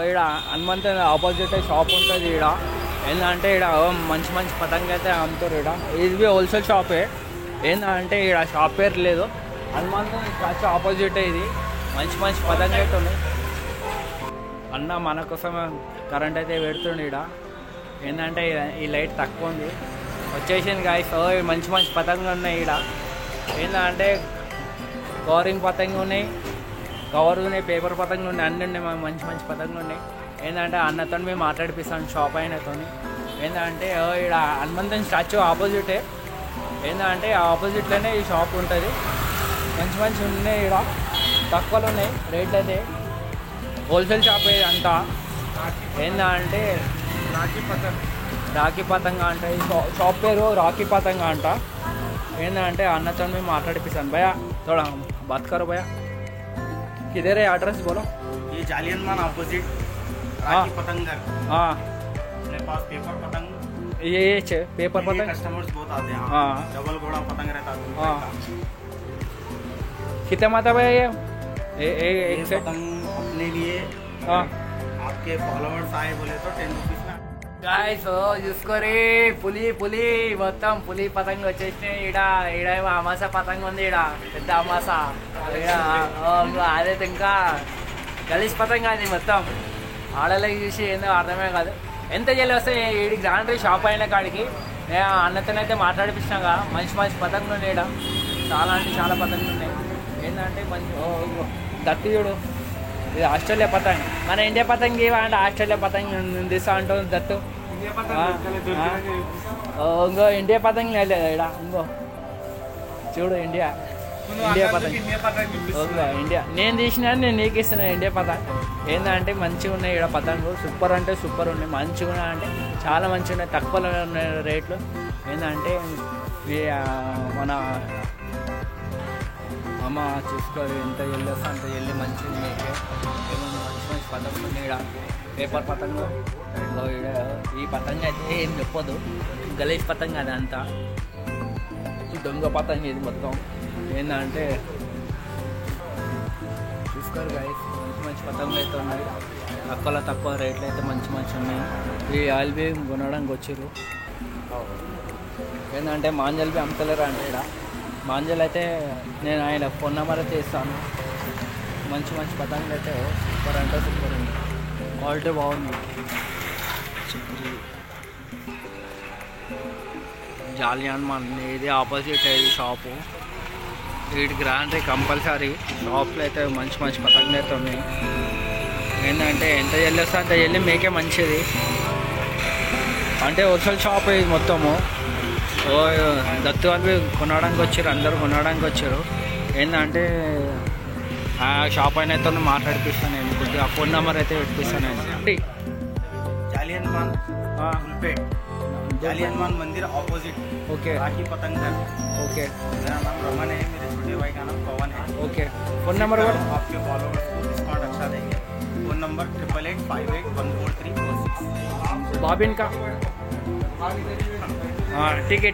ఇక్కడ Hanumanth opposite shop ఉంటుంది. ఇక్కడ ఏంటంటే ఇక్కడ మంచి మంచి పతంగా అయితే అమ్ముతారు. ఇక్కడ ఇది హోల్సేల్ షాపే. ఏంటంటే ఇక్కడ షాప్ పేరు లేదు, హనుమంత్ స్టాచ్యూ ఆపోజిట్ ఇది. మంచి మంచి పతంగా అయితే ఉన్నాయి. అన్న మన కోసం కరెంట్ అయితే పెడుతుండే. ఇక్కడ ఏంటంటే ఈ లైట్ తక్కువ ఉంది, వచ్చేసింది గాయస్. మంచి మంచి పతంగా ఉన్నాయి. ఇక్కడ ఏంటంటే కవరింగ్ పతంగా ఉన్నాయి, కవర్ ఉన్నాయి, పేపర్ పతంగా ఉన్నాయి, అన్నీ ఉన్నాయి. మంచి మంచి పతంగా ఉన్నాయి. ఏంటంటే అన్నతో మేము మాట్లాడిపిస్తాను షాప్ అయినతో. ఏంటంటే ఇక్కడ హనుమంతన్ స్టాచ్యూ ఆపోజిటే. ఏంటంటే ఆపోజిట్లోనే ఈ షాప్ ఉంటుంది. మంచి మంచి ఉన్నాయి. ఇక్కడ తక్కువలో ఉన్నాయి రేట్లు అయితే. హోల్సేల్ షాప్ అంతా. ఏంటంటే రాఖీ పతంగా అంట. ఈ షాప్ పేరు రాఖీ పతంగా అంట. ఏంటంటే అన్నతో మేము మాట్లాడిపిస్తాను. భయ్యా थोड़ा बात करो भैया, किधर है एड्रेस बोलो? ये जालियनवान अपोजिट राखी पतंग। हाँ, अपने पास पेपर पतंग, ये पेपर पतंग कस्टमर्स बहुत आते हैं। हाँ, डबल घोड़ा पतंग रहता है। हाँ, कितना माता भैया ये एक सेट पतंग अपने लिए? हाँ, आपके फॉलोअर्स आए बोले तो 10 रुपीज में गाइस చూసుకోరి. పులి మొత్తం పులి పతంగ వచ్చేసినాయి. ఈడ అమాస పతంగ ఉంది. ఈడ పెద్ద అమాస. అదైతే ఇంకా గలీజ్ పతంగ అది మొత్తం. ఆడలకి చూసి ఏందో అర్థమే కాదు. ఎంత జల్లి వస్తే ఈ గ్రాండరీ షాప్ అయిన కాడికి అన్నతోనైతే మాట్లాడిపిస్తున్నాగా. మంచి మంచి పతంగులు ఉన్నాయి. ఈడ చాలా అంటే చాలా పతంగులు ఉన్నాయి. ఏంటంటే మంచి దత్తి చూడు, ఇది ఆస్ట్రేలియా పతంగ్. మన ఇండియా పతంగ్ అంటే ఆస్ట్రేలియా పతంగ్ తీస్తా అంటుంది దత్తు. ఇంకో ఇండియా పతంగ్ లేదు ఇక్కడ. ఇంకో చూడు ఇండియా పతంగ్. ఇండియా నేను తీసిన నేను నీకు ఇస్తున్నా ఇండియా పతంగ్. ఏంటంటే మంచిగా ఉన్నాయి ఇక్కడ పతంగు. సూపర్ అంటే సూపర్ ఉన్నాయి. మంచిగా ఉన్నాయి అంటే చాలా మంచిగా ఉన్నాయి. తక్కువలో ఉన్నాయి రేట్లు. ఏంటంటే మన అమ్మ చూసుకోవాలి. ఎంత వెళ్ళి వస్తే అంత వెళ్ళి మంచిగా ఉన్నాయి. మంచి మంచి పతంగులు ఉన్నాయి. ఇక్కడ పేపర్ పతంగు. ఈ పతంగ అయితే ఏం చెప్పదు, గలీజ్ పతంగ అది అంతా. దొంగ పతంగ ఇది మొత్తం. ఏంటంటే చూసుకోరు గాయస్. మంచి మంచి పతంగులు అయితే ఉన్నాయి. తక్కువ రేట్లు అయితే మంచి మంచి ఉన్నాయి. ఈ ఆయిల్ బీ కొనడానికి వచ్చారు. ఏంటంటే మాంజల్ బీ అమ్ముతలేరు అంటే ఇక్కడ. మాంజల్ అయితే నేను ఆయన ఫోన్ నెంబర్ అయితే ఇస్తాను. మంచి మంచి పతంగులు అయితే సూపర్ అంటే సూపర్ ఉంది. క్వాలిటీ బాగుంది. జాలియన్వాన్ ఇది ఆపోజిట్ ఇది షాపు. వీటికి గ్రాండరీ కంపల్సరీ. షాప్లో అయితే మంచి మంచి పతంగులు అయితే ఉన్నాయి. ఏంటంటే ఎంత జల్లి వస్తే అంత జల్లి మీకే మంచిది. అంటే హోల్సేల్ షాప్ ఇది మొత్తము. దత్తు వాళ్ళు కొనడానికి వచ్చారు, అందరూ కొనడానికి వచ్చారు. ఏంటంటే ఆ షాప్ అయినతో మాట్లాడిపిస్తాను నేను. కొద్దిగా ఫోన్ నెంబర్ అయితే పెట్టిస్తాను నేను. जालियनवान मंदिर ऑपोजिट। ओके, राखी पतंग घर। ओके, मेरा नाम रमन है, मेरे छोटे भाई का नाम पवन है। ओके, फोन नंबर आपके फॉलोअर्स को डिस्काउंट अच्छा देंगे। Phone number 8885814346। बाबिन का। हाँ ठीक है।